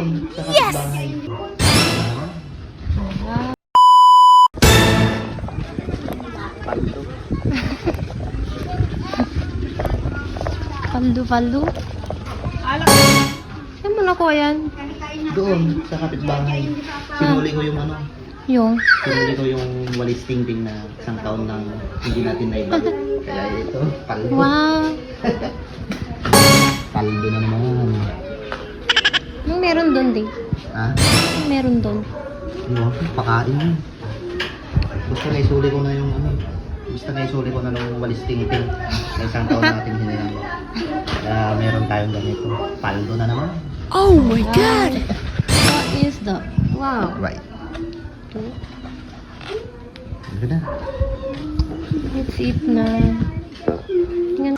Doon, sa kapitbahay. Paldo. Saan mo nakuha yan? Doon, sa kapitbahay. Sinuli ko yung ano. Sinuli ko yung walis tingting na isang taon nang hindi natin naibalik. Kaya ito, paldo. Wow. Paldo na naman. Anong meron doon, di? Ha? Anong meron doon? Ano, pakain yun. Basta naisuli ko na yung ano. Basta naisuli ko na yung walis tingting na isang taon natin hinilang. Kaya meron tayong ganito. Paldo na naman. Oh my God! What is that? Wow. Right. Ano na? Let's eat na. Tingnan.